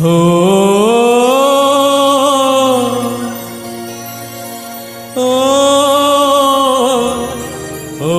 हो ओ, ओ,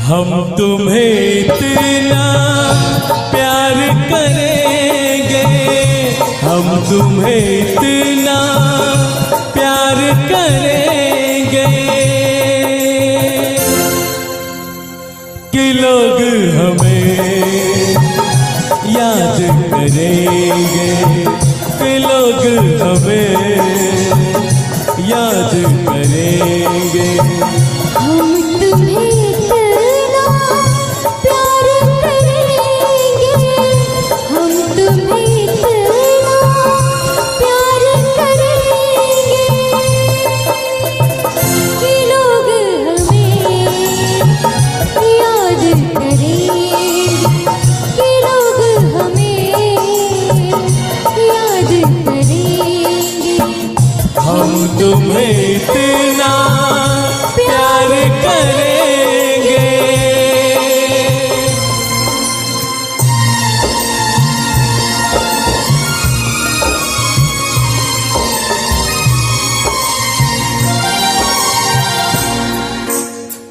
हम तुम्हें इतना प्यार करेंगे, हम तुम्हें इतना प्यार करेंगे कि लोग हमें याद करेंगे, कि लोग हमें याद करेंगे। हम तुम्हें तुम्हें इतना प्यार करेंगे।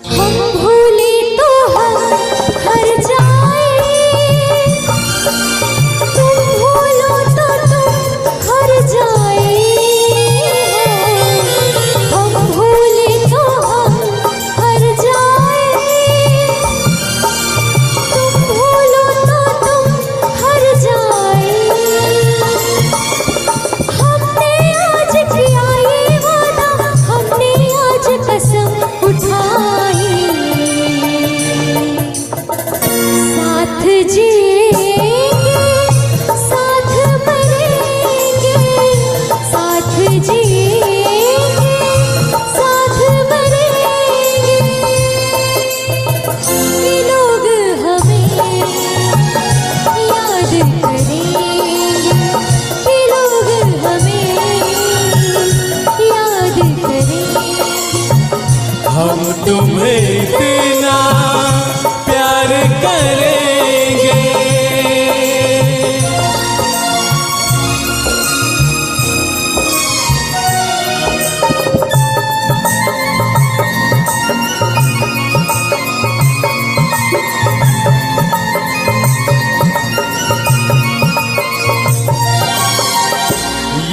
हम भूले तो हम हर जाए, तुम भूलो तो तुम हर जाए। हम तुम्हें इतना प्यार करेंगे।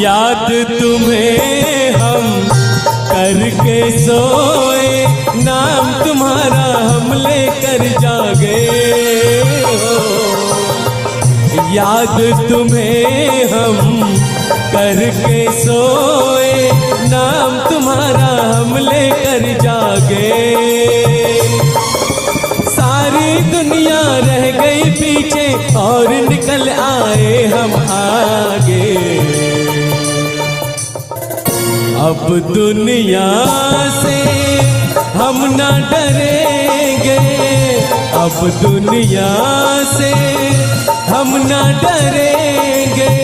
याद तुम्हें हम करके सोए, नाम तुम्हारा हम लेकर जागे हो। याद तुम्हें हम करके सोए, नाम तुम्हारा हम लेकर जागे। सारी दुनिया रह गई पीछे और निकल आए हम आगे। अब दुनिया से हम ना डरेंगे, अब दुनिया से हम ना डरेंगे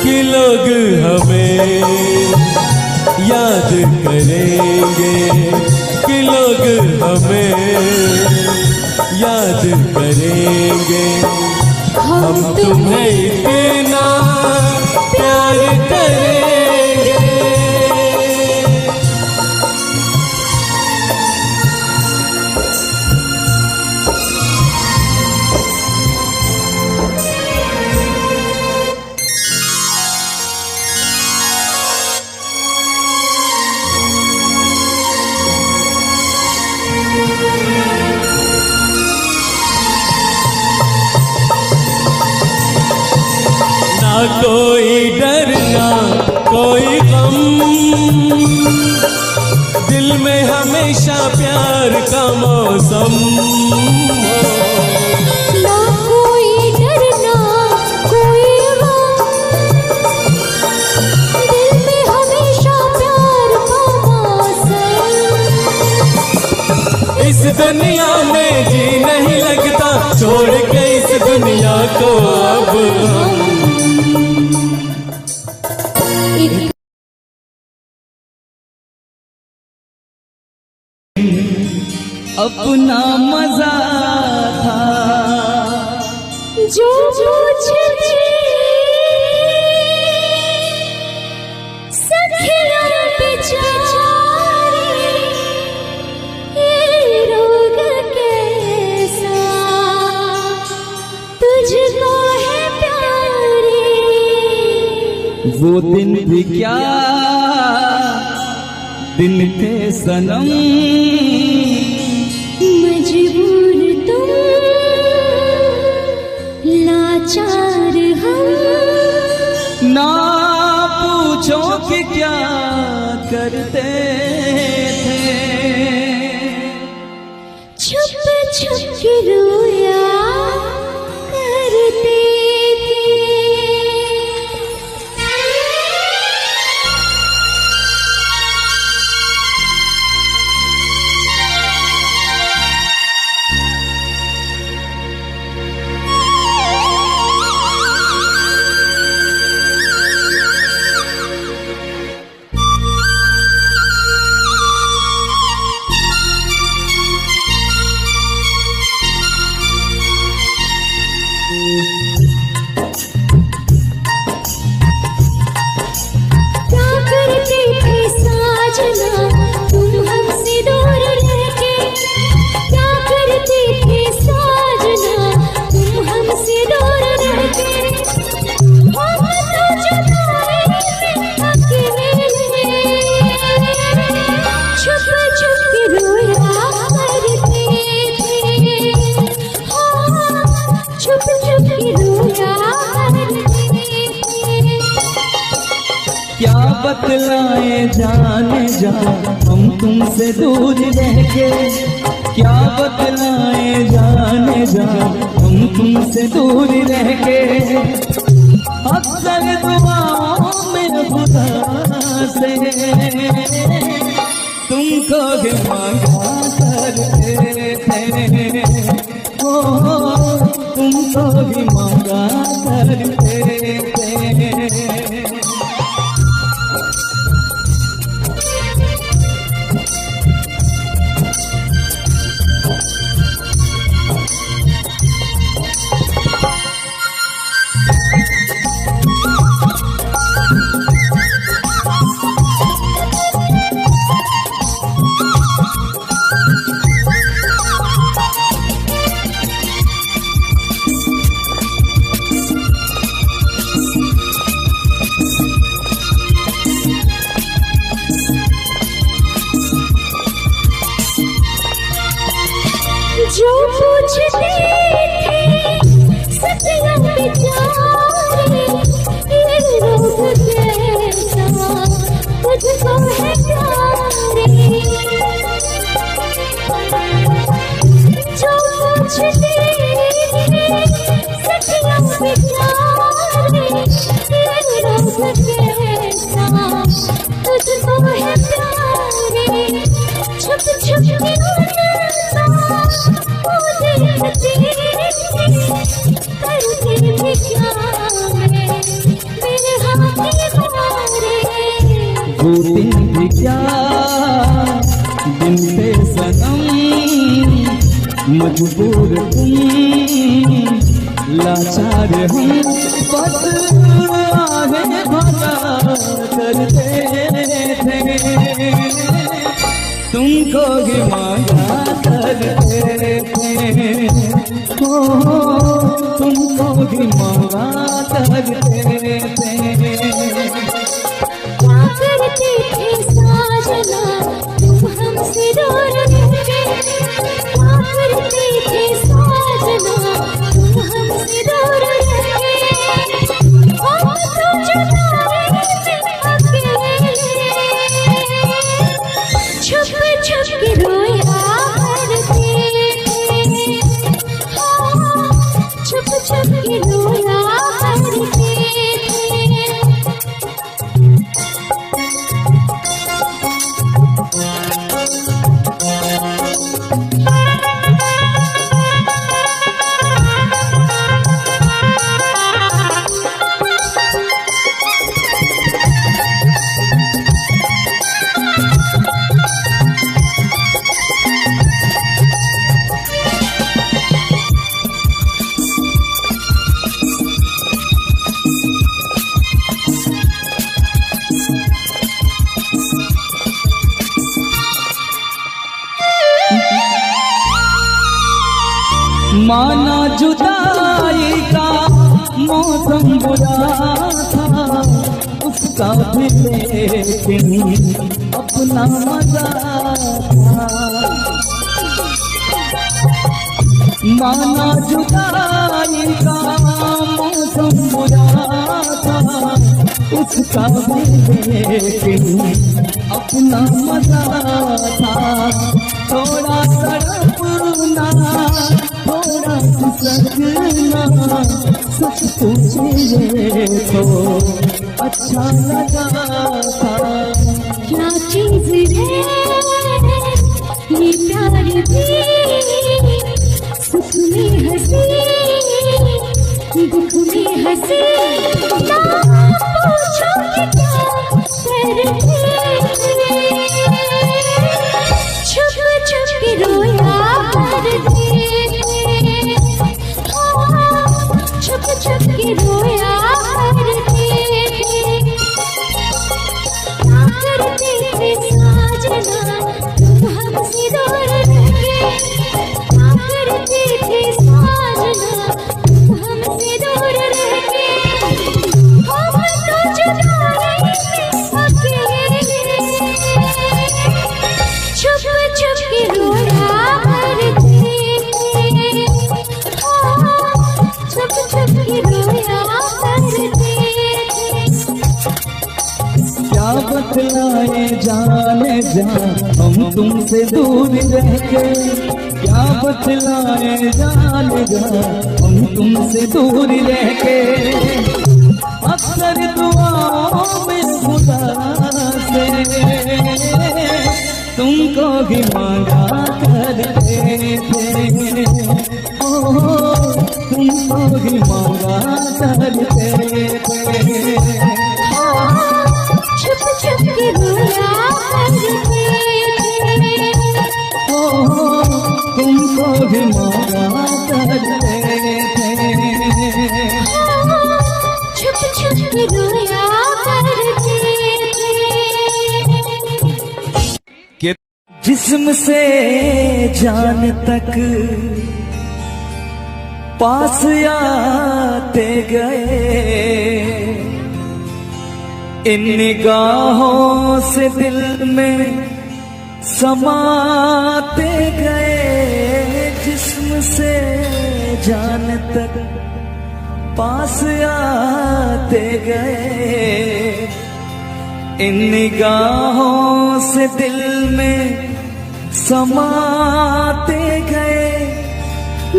कि लोग हमें याद करेंगे, कि लोग हमें याद करेंगे। हम तुम्हें इतना प्यार करेंगे। कोई डर ना कोई गम, दिल में हमेशा प्यार का मौसम। ना कोई डर ना कोई गम, दिल में हमेशा प्यार का मौसम। इस दुनिया में जी नहीं लगता, छोड़ के इस दुनिया को अब हम। अपना मजा था जो मुझे सखिया बेचारी, ये रोग कैसा तुझको है प्यारी। वो दिन भी क्या दिन थे सनम, मजबूर तुम लाचार हम। ना पूछो कि क्या करते थे, छुप छुप के रोया करते थे। क्या बतलाए जाने जा हम तुमसे दूर रह के, क्या बतलाए जाने जा हम तुमसे दूर रह के। अक्सर दुआओं में खुदा से तुमको भी मांगा करते थे, ओ तुमको भी मांगा करते थे। जो पूछते थे सखिया बेचारी, ये रोग कैसा तुझको है प्यारी। जो पूछते थे सखिया बेचारी, ये रोग कैसा तुझको है प्यारी। छुप छुप के वो दिन भी क्या दिन थे सनम, मजबूर तुम लाचार हम, बस आगे भगा करते थे, तुमको भी मांगा करते थे, ओ तुमको भी मांगा करते थे। करते थे साजना तुम हमसे दूर रहते, क्या करते थे साजना तुम हमसे दूर रहते। माना जुदाई का मौसम बुरा था, उसका भी लेकिन अपना मजा था। माना जुदाई का मौसम बुरा था, उसका भी लेकिन अपना मजा था। थोड़ा तड़पना, थोड़ा सकना, सच पूछिए तो अच्छा लगा था। क्या चीज है ये प्यार भी, सुख में हंसी दुख में हंसी, ना पूछो कि क्या करते, छुप छुप के रोया करते, छुप छुप के रोया करते, क्या करते थे साजना तुम हमसे दूर रह के, क्या करते थे साजना तुम हमसे दूर रह के, हम तो जुदा नहीं अकेले, छुप छुप के रोया करते, छुप छुप के रोया करते। क्या बतलाए जाने जा हम तुमसे दूर रह के, क्या बतलाए जाने जा हम तुमसे दूर रह के। अक्सर दुआओं में खुदा से तुमको भी मांगा करते थे, ओ तुमको भी मांगा करते थे। छुप छुप के रोया करते थे, ओ तुमको भी मांगा करते थे। छुप छुप के रोया करते थे। जिस्म से जान तक पास आते गए, इन निगाहों से दिल में समाते गए। जिस्म से जान तक पास आते गए, इन निगाहों से दिल में समाते गए।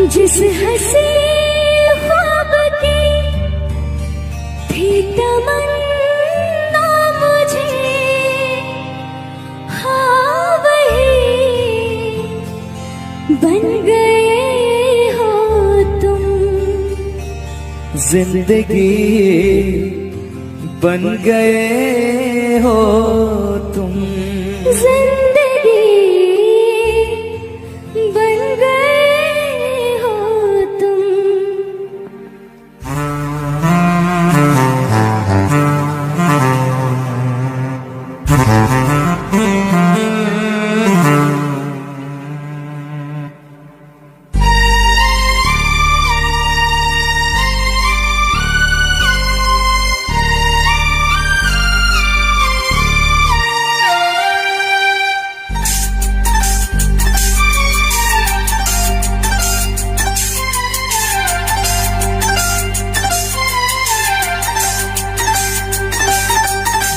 जिस हंसी ख्वाब की थी तमन्ना मुझे, हाँ वही बन गए हो तुम, जिंदगी बन गए हो तुम, जिंदगी बन गए हो तुम।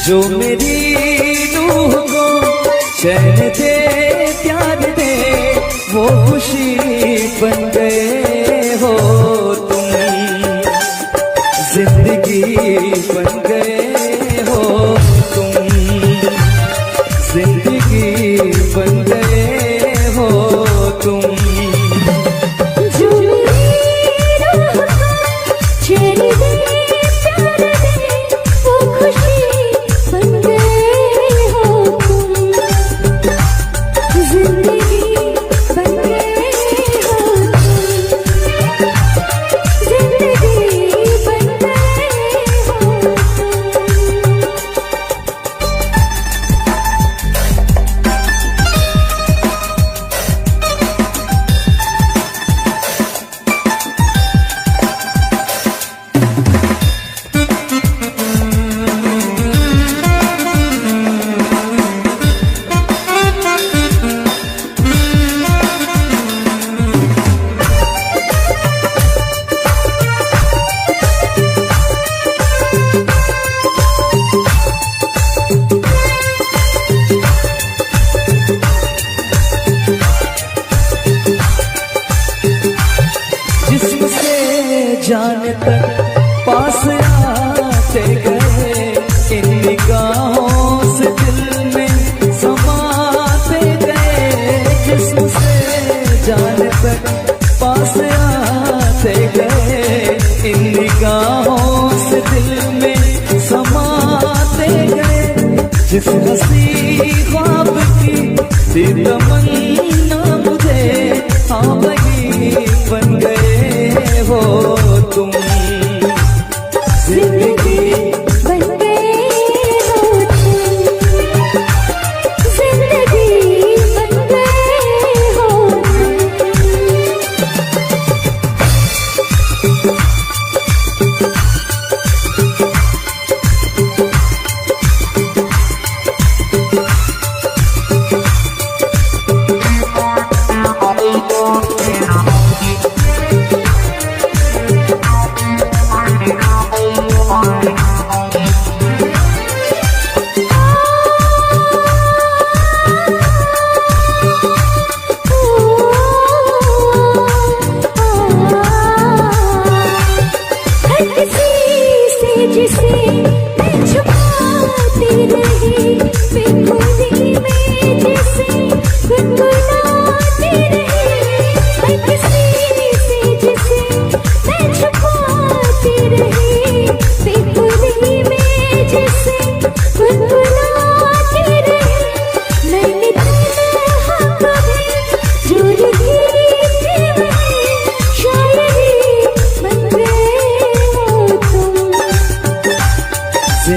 जो मेरी रूह को चैन दे प्यार दे, वो खुशी बन गए हो तुम, जिंदगी बन गए हो तुम, जिंदगी बन गए हो तुम। जो मेरी रूह को चैन दे प्यार दे, वो खुशी बन गए हो तुम, जिंदगी बन गए हो तुम, जिंदगी बन गए हो तुम। में समाते गए, जिस हंसी ख्वाब की थी तमन्ना मुझे, हाँ वही बन गए हो तुम। जिंदगी बन गए हो तुम, जिंदगी बन गए हो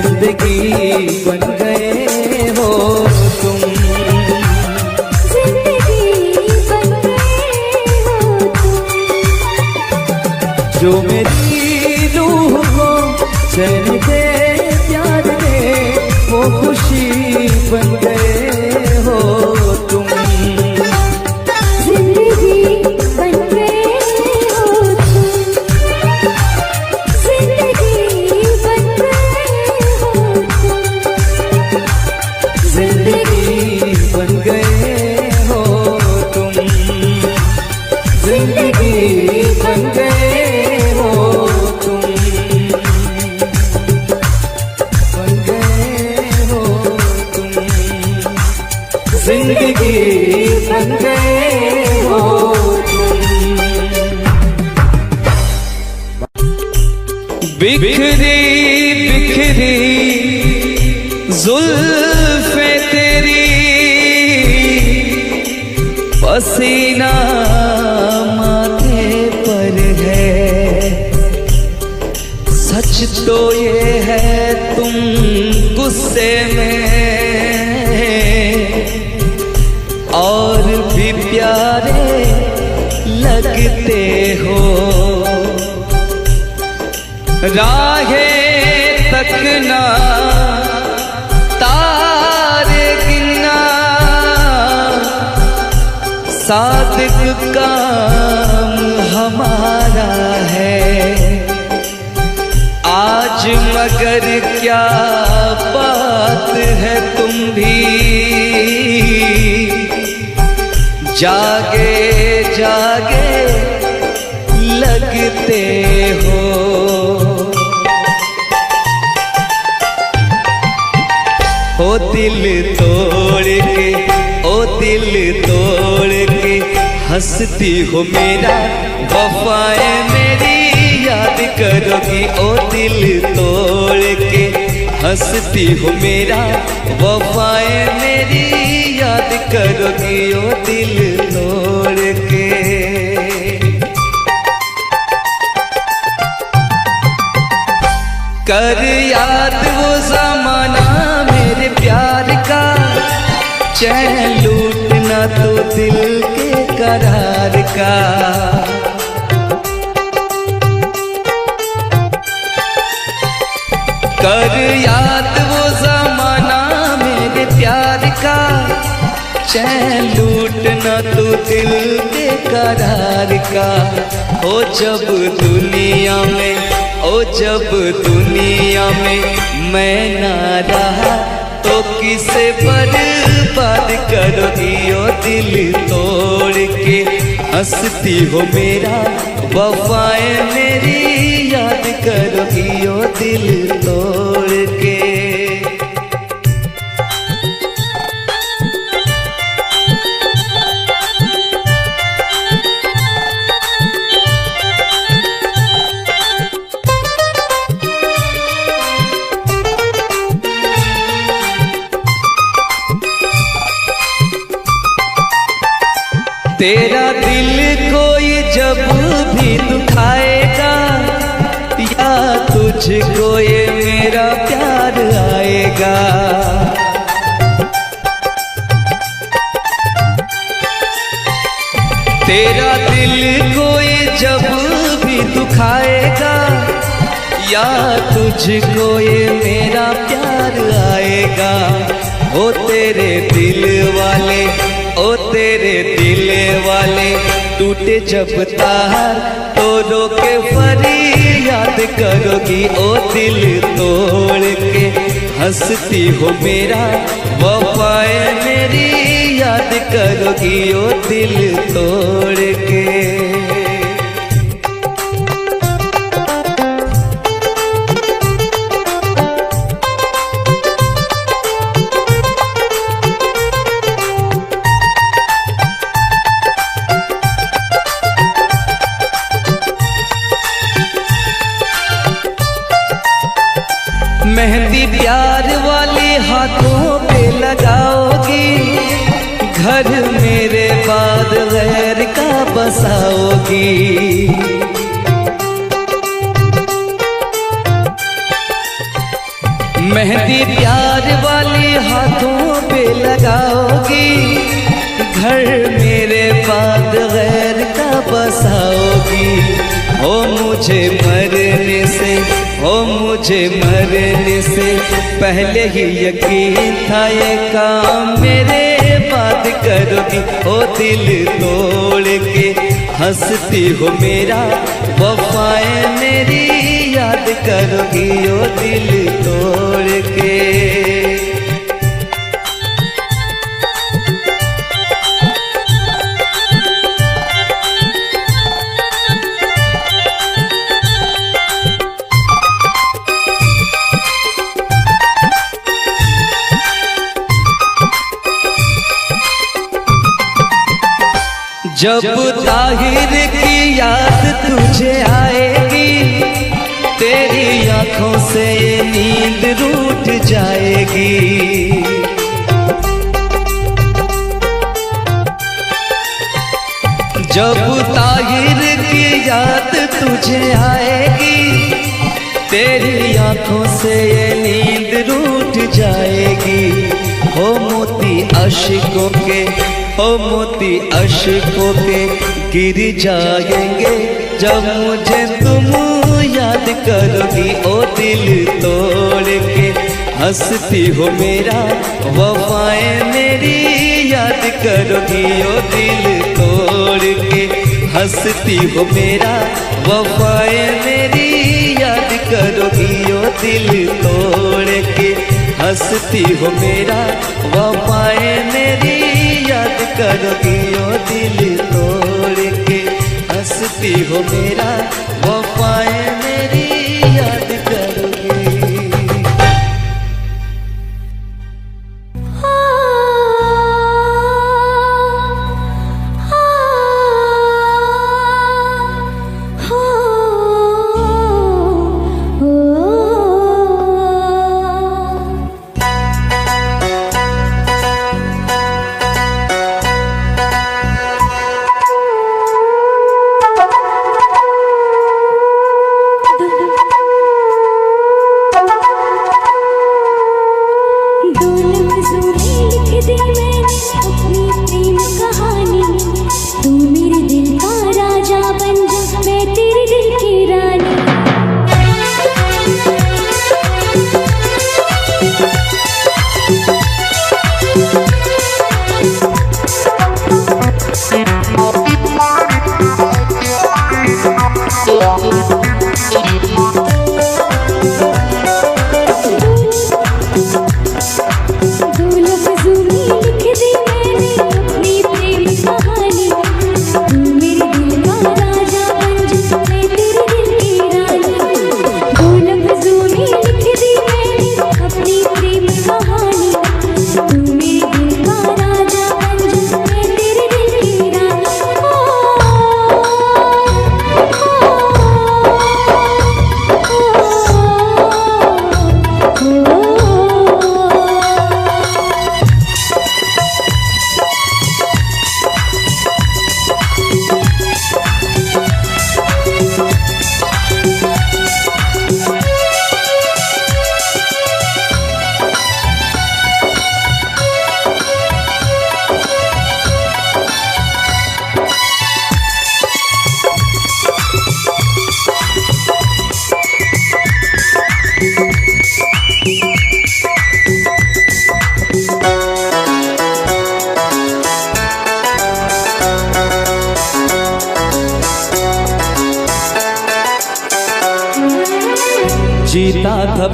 जिंदगी बन गए हो तुम, जिंदगी बन गए हो तुम। जो मेरी रूह को चैन दे प्यार दे, वो खुशी बन गए हो तुम। जिंदगी बन गए हो तुम, जिंदगी बन गए हो तुम। जिंदगी बन गए हो तुम, जिंदगी बन गए हो तुम, बन गए हो तुम, जिंदगी बन गए हो तुम। बिखरी बिखरी जुल्फे तेरी, पसीना माथे पर है, सच तो ये है तुम गुस्से में और भी प्यारे लगते हो। राहें तकना तारे गिनना, सादिक काम हमारा है आज, मगर क्या बात है तुम भी जागे जागे लगते हो। ओ दिल तोड़ के, ओ दिल तोड़ के हंसती हो मेरा, वफाएं मेरी याद करोगी। ओ दिल तोड़ के हंसती हो मेरा, वफाएं मेरी याद करोगी। ओ दिल तोड़ के कर याद वो ज़माना मेरे प्यार का, चैन लूटना तो दिल के करार का। कर याद वो ज़माना मेरे प्यार का, चैन लूटना तो दिल के करार का। हो जब दुनिया में, ओ जब दुनिया में मैं ना रहा, तो किसे बर्बाद करोगी। ओ दिल तोड़ के हंसती हो मेरा, वफाएं मेरी याद करोगी। ओ दिल तोड़ के तेरा दिल कोई जब भी दुखाएगा, या तुझको ये मेरा प्यार आएगा। तेरा दिल कोई जब भी दुखाएगा, या तुझको ये मेरा प्यार आएगा। ओ तेरे दिल वाले, ओ तेरे दिल वाले, टूटे जब तार तो रो के फरियाद करोगी। ओ दिल तोड़ के हंसती हो मेरा, वफाए मेरी याद करोगी। ओ दिल तोड़ के। मेहंदी प्यार वाले हाथों पे लगाओगी, घर मेरे बाद गैर का बसाओगी। मेहंदी प्यार वाले हाथों पे लगाओगी, घर मेरे बाद गैर का बसाओगी। हो मुझे मरने से, हो मुझे मरने से पहले ही यकीन था ये काम मेरे बाद करोगी। ओ दिल तोड़ के हंसती हो मेरा, वफाएं मेरी याद करोगी। ओ दिल तोड़ के। जब ताहिर की याद तुझे आएगी, तेरी आंखों से ये नींद रूठ जाएगी। जब ताहिर की याद तुझे आएगी, तेरी आंखों से ये नींद रूठ जाएगी। हो मोती अश्कों के, ओ मोती अश्कों के गिर जाएंगे, जब मुझे तुम याद करोगी। ओ दिल तोड़ के हंसती हो मेरा, वफाएं मेरी याद करोगी। ओ दिल तोड़ के हंसती हो मेरा, वफाएं मेरी याद करोगी। ओ दिल तोड़ के हंसती हो मेरा, वफाएं मेरी याद करोगी। ओ दिल तोड़ के हंसती हो मेरा, वफाएं मेरी याद करोगी।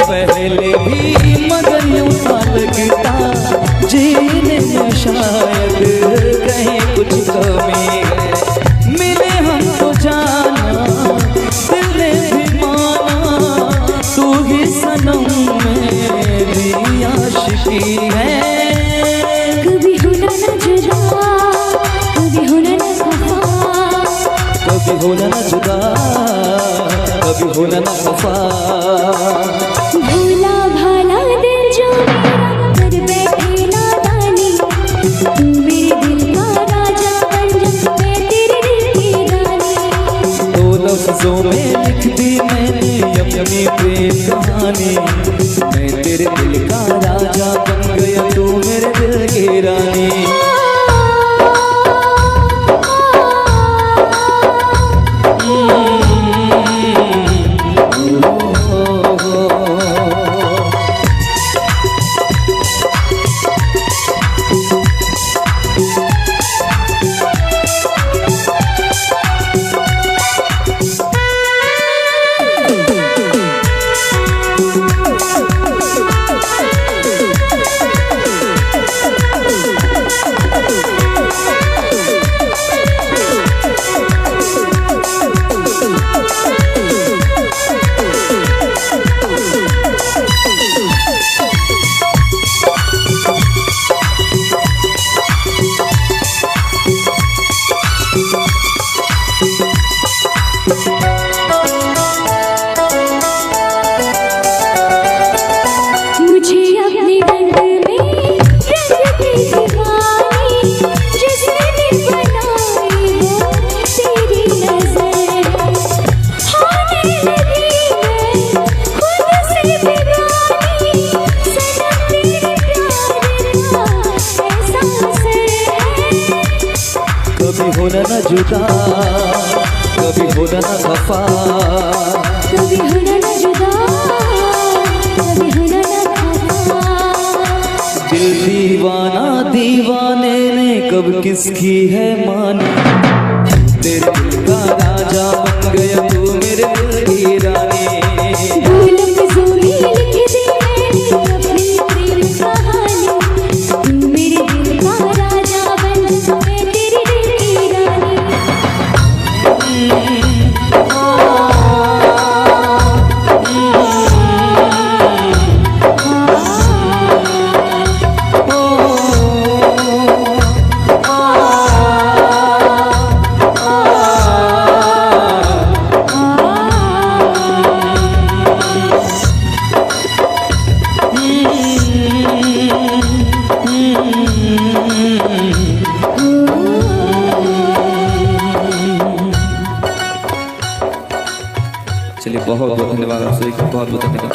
पहले भी मगर यूं सा लगता जीने में शायद कहीं कुछ कमी है। मिले हमको जाना दिल ने भी माना, तू ही सनम मेरी आशिकी है। कभी होना न जुदा, कभी होना न खफा, कभी होना न जुदा, कभी होना न खफा। भोला भाला दिल जो मेरा कर बैठे नादानी, तू मेरे दिल का राजा बन जा, मैं तेरे दिल की रानी। दो लफ्जों में लिख दी मैंने अपनी प्रेम कहानी, मैं तेरे दिल का राजा बन गया, तू मेरे दिल की रानी। कभी होना न जुदा, कभी होना न खफा, कभी होना न जुदा, कभी होना न खफा। दिल दीवाना दीवाने ने कब किसकी है मानी, तेरे दिल का राजा बन गया, तू मेरे दिल की रानी। चलिए बहुत बहुत धन्यवाद आप सभी का, बहुत बहुत धन्यवाद।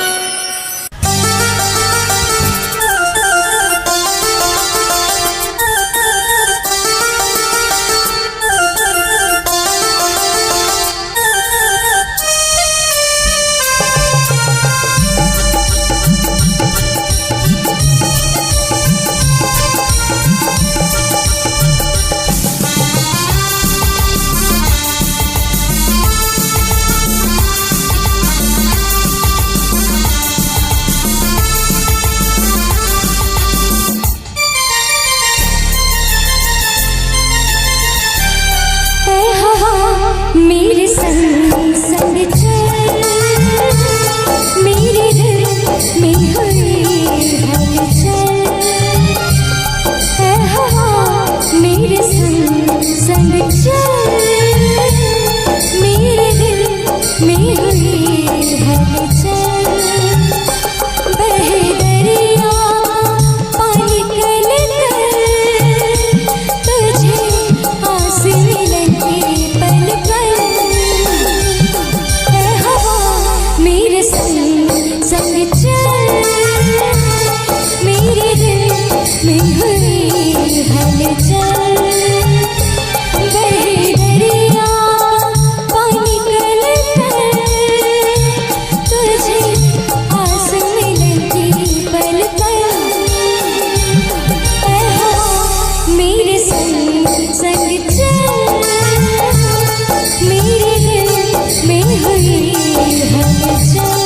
मेरे संग संग चल, मेरे दिल में हुई हलचल। है हवा मेरे संग संग चल, मेरे दिल में हुई हलचल। बहे दरिया पानी कल कर, तुझे आस मिलन की पल पल। है हवा मेरे संग संग चल, मेरे दिल में हुई हलचल। बहे दरिया पानी कल कर, तुझे आस मिलन की पल पल। है हवा मेरे संग संग चल, मेरे दिल में हुई हलचल।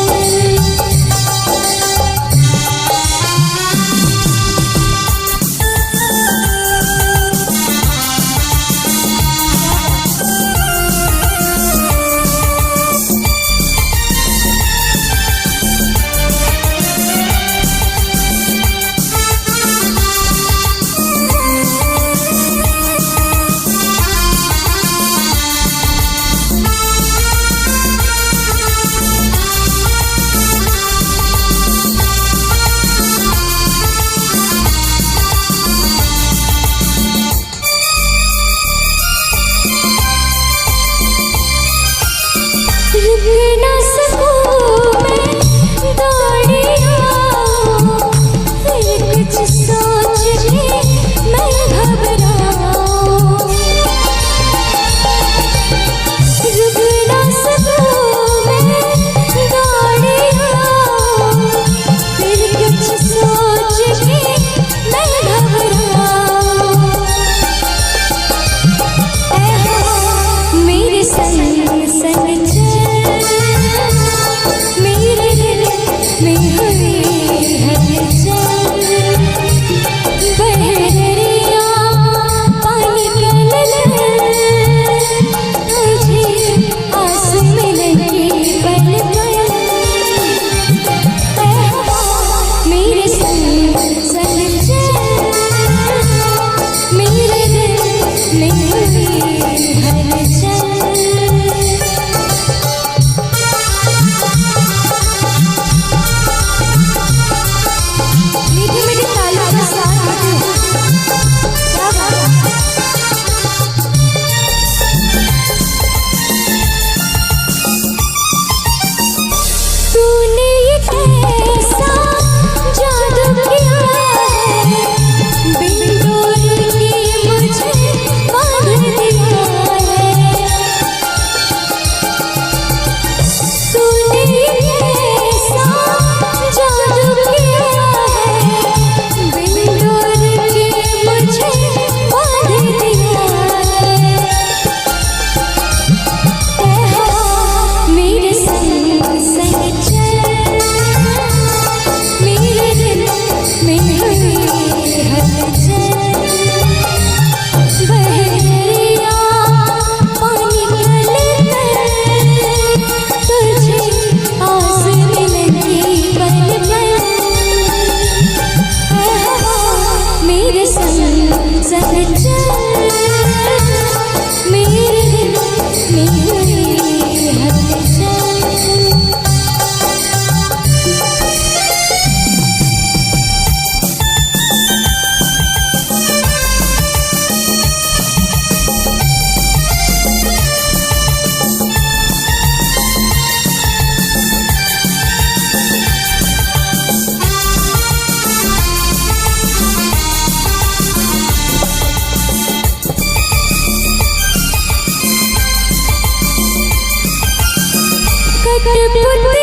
पुत्र